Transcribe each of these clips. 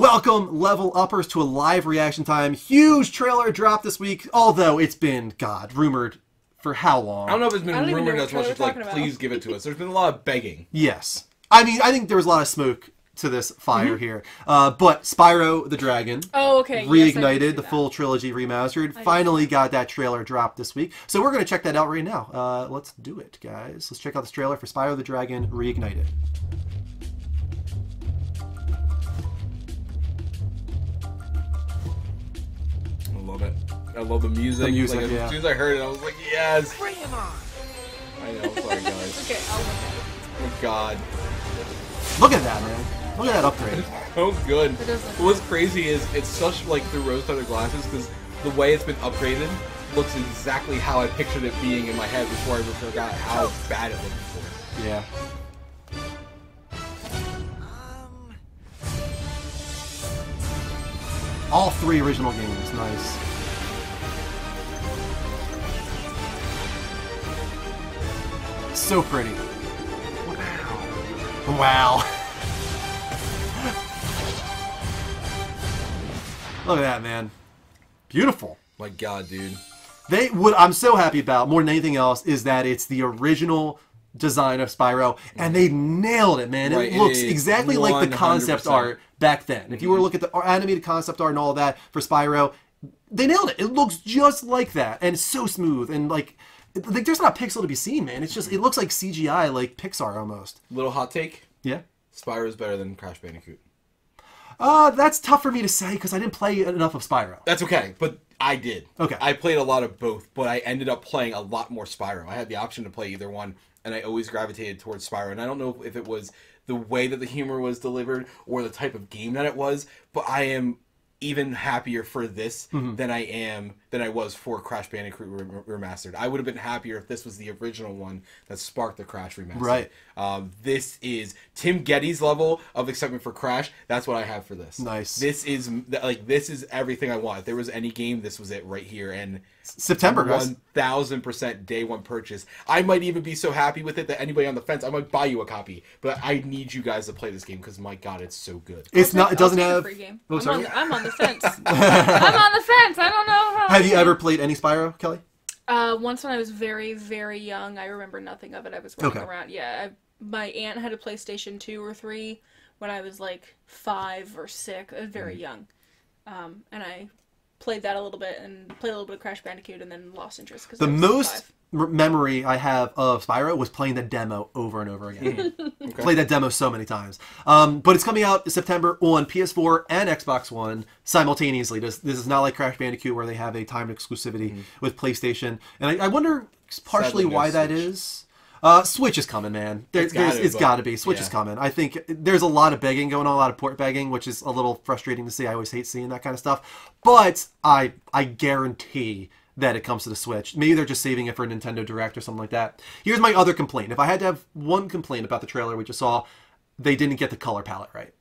Welcome, level uppers, to a live reaction time. Huge trailer drop this week, although it's been, God, rumored for how long? I don't know if it's been rumored as much as like, please give it to us. There's been a lot of begging. Yes. I mean, I think there was a lot of smoke to this fire here. But Spyro the Dragon, Reignited, yes, the full trilogy remastered, finally got that trailer dropped this week. So we're going to check that out right now. Let's do it, guys. Let's check out this trailer for Spyro the Dragon Reignited. I love it. I love the music. The music, like, yeah. As soon as I heard it, I was like, yes! Bring him on! I know, sorry guys. Okay, I'll look at it. Oh god. Look at that, man. Look at that upgrade. It's so good. It does look What's crazy is it's such like through rose-colored glasses because the way it's been upgraded looks exactly how I pictured it being in my head before I forgot how bad it looked before. Yeah. All three original games, nice. So pretty. Wow. Wow. Look at that, man. Beautiful. My god, dude. What I'm so happy about, more than anything else, is that it's the original design of Spyro, and they nailed it, man. Right, it looks exactly like the concept 100%. art back then. If you were to look at the animated concept art and all that for Spyro, they nailed it. It looks just like that, and it's so smooth, and like there's not a pixel to be seen, man. It's just, it looks like CGI, like Pixar almost. Little hot take. Yeah. Spyro's better than Crash Bandicoot. That's tough for me to say because I didn't play enough of Spyro. That's okay, but I did. Okay. I played a lot of both, but I ended up playing a lot more Spyro. I had the option to play either one, and I always gravitated towards Spyro. And I don't know if it was the way that the humor was delivered or the type of game that it was, but I am even happier for this than I was for Crash Bandicoot Remastered. I would have been happier if this was the original one that sparked the Crash Remastered. Right. This is Tim Geddes' level of excitement for Crash. That's what I have for this. Nice. This is everything I want. If there was any game, this was it right here. And September, guys. 1000% day one purchase. I might even be so happy with it that anybody on the fence, I might buy you a copy. But I need you guys to play this game because my god, it's so good. It's not. It doesn't have. Free game. Oh, sorry. I'm on the fence. I'm on the fence. I don't know how. Have you ever played any Spyro, Kelly? Once when I was very, very young. I remember nothing of it. I was running around. Yeah, my aunt had a PlayStation 2 or 3 when I was like 5 or 6. I was very young, and I played that a little bit and played a little bit of Crash Bandicoot and then lost interest because the most memory I have of Spyro was playing the demo over and over again. Played that demo so many times. But it's coming out in September on PS4 and Xbox One simultaneously. This is not like Crash Bandicoot where they have a timed exclusivity with PlayStation. And I wonder partially why that is. Switch is coming, man. It's got to be. Switch is coming. I think there's a lot of begging going on, a lot of port begging, which is a little frustrating to see. I always hate seeing that kind of stuff. But I guarantee that it comes to the Switch. Maybe they're just saving it for a Nintendo Direct or something like that. Here's my other complaint. If I had to have one complaint about the trailer we just saw, they didn't get the color palette right.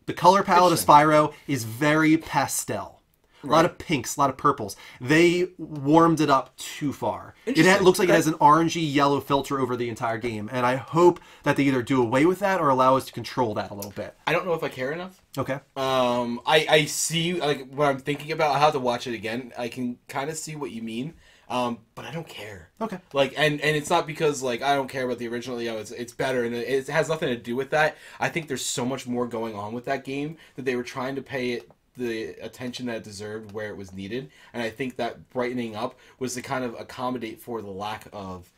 The color palette of Spyro is very pastel. A lot of pinks, a lot of purples. They warmed it up too far. It looks like it has an orangey yellow filter over the entire game, and I hope that they either do away with that or allow us to control that a little bit. I don't know if I care enough. Okay. I see, like, when I'm thinking about how to watch it again, I can kind of see what you mean, but I don't care. Okay. Like, and it's not because, like, I don't care about the original, you know, it's better, and it has nothing to do with that. I think there's so much more going on with that game that they were trying to pay it the attention that it deserved where it was needed, and I think that brightening up was to kind of accommodate for the lack of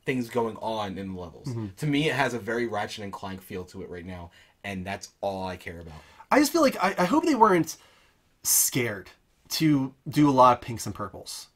things going on in the levels. To me, it has a very Ratchet and Clank feel to it right now, and that's all I care about. I just feel like I hope they weren't scared to do a lot of pinks and purples.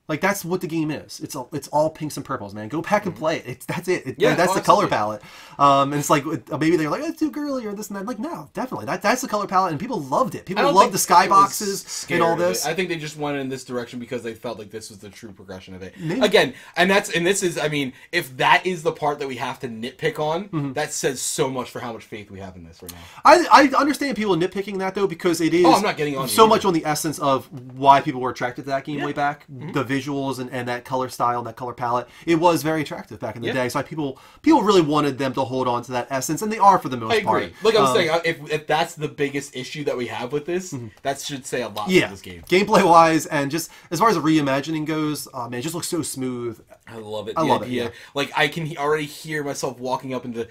Like, that's what the game is. It's all pinks and purples, man. Go back and play it. That's it. That's the color palette. And it's like, maybe they're like, oh, it's too girly or this and that. Like, no, definitely. That's the color palette, and people loved it. People loved the skyboxes and all this. I think they just went in this direction because they felt like this was the true progression of it. Maybe. Again, and this is, I mean, if that is the part that we have to nitpick on, that says so much for how much faith we have in this right now. I understand people nitpicking that, though, because it is I'm not getting on so much on the essence of why people were attracted to that game way back. The visuals and that color style and that color palette, it was very attractive back in the day. So people really wanted them to hold on to that essence, and they are for the most part. I agree. Like I was saying, if that's the biggest issue that we have with this, that should say a lot for this game. Gameplay wise, and just as far as the reimagining goes, man, it just looks so smooth. I love it. I love it. Yeah. Like I can already hear myself walking up into.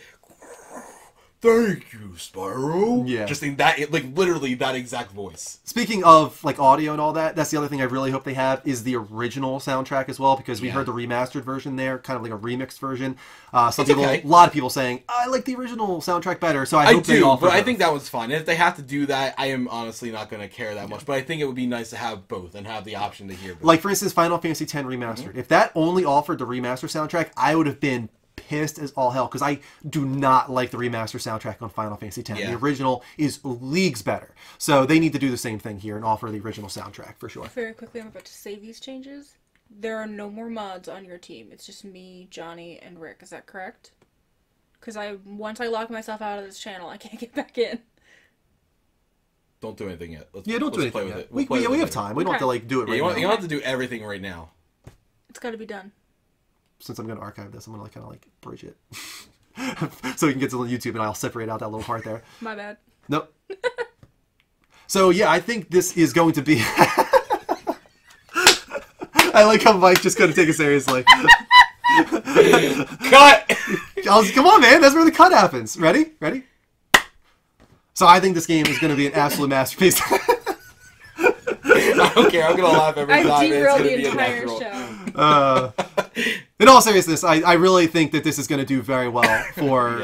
Thank you, Spyro. Yeah. Just in that, like, literally that exact voice. Speaking of, like, audio and all that, that's the other thing I really hope they have is the original soundtrack as well, because we heard the remastered version there, kind of like a remixed version. A lot of people saying, I like the original soundtrack better, so I hope they offer but both. I think that was fine. And if they have to do that, I am honestly not going to care that much. But I think it would be nice to have both and have the option to hear both. Like, for instance, Final Fantasy X Remastered. If that only offered the remaster soundtrack, I would have been pissed as all hell, because I do not like the remaster soundtrack on Final Fantasy X. The original is leagues better. So they need to do the same thing here and offer the original soundtrack for sure. Very quickly, I'm about to save these changes. There are no more mods on your team. It's just me, Johnny, and Rick. Is that correct? Because once I lock myself out of this channel, I can't get back in. Don't do anything yet. Don't do anything play yet. With it. We have time. We don't have to like do it right now. You don't have to do everything right now. It's got to be done. Since I'm going to archive this, I'm going to kind of like bridge it. So we can get to YouTube and I'll separate out that little part there. My bad. Nope. So yeah, I think this is going to be... I like how Mike just couldn't take it seriously. Cut! Come on, man. That's where the cut happens. Ready? Ready? So I think this game is going to be an absolute masterpiece. I don't care. I'm going to laugh every time. I derailed the entire show. In all seriousness, I really think that this is going to do very well for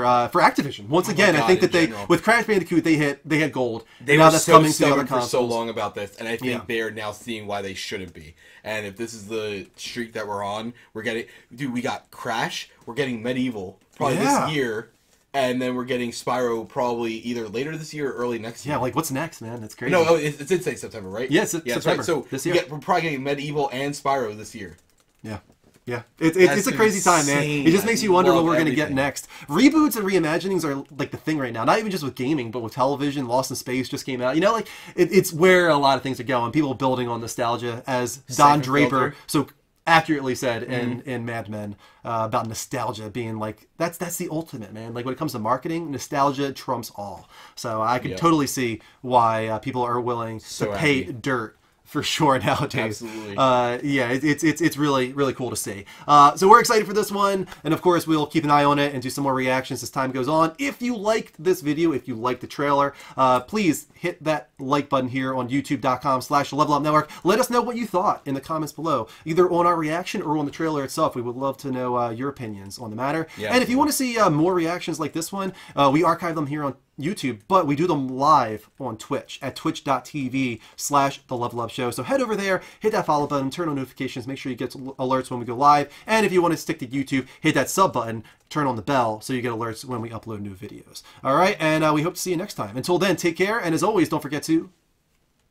Activision. Once again, I think that with Crash Bandicoot they hit gold. They now were that's so coming to the other stubborn for consoles. so long about this, and I think they are now seeing why they shouldn't be. And if this is the streak that we're on, we got Crash, we're getting Medieval probably this year. And then we're getting Spyro probably either later this year or early next year. Yeah, like what's next, man? That's crazy. No, it did say September, right? Yes, September. Right. So this year. we're probably getting Medieval and Spyro this year. Yeah. Yeah, it's a crazy time, man. It just makes you wonder what we're going to get next. Reboots and reimaginings are like the thing right now. Not even just with gaming, but with television. Lost in Space just came out. You know, like it's where a lot of things are going. People building on nostalgia, as Don Draper so accurately said in Mad Men about nostalgia being like that's the ultimate, man. Like when it comes to marketing, nostalgia trumps all. So I could totally see why people are willing to pay dirt. For sure nowadays. Absolutely. Yeah, it's really, really cool to see. So we're excited for this one, and of course we'll keep an eye on it and do some more reactions as time goes on. If you liked this video, if you liked the trailer, please hit that like button here on youtube.com/levelupnetwork. Let us know what you thought in the comments below, either on our reaction or on the trailer itself. We would love to know your opinions on the matter. Yeah, and if you want to see more reactions like this one, we archive them here on YouTube, but we do them live on Twitch at twitch.tv/TheLevelUpShow. So head over there, hit that follow button, turn on notifications, make sure you get alerts when we go live. And if you want to stick to YouTube, hit that sub button, turn on the bell so you get alerts when we upload new videos. All right, and we hope to see you next time. Until then, take care, and as always, don't forget to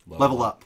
level up.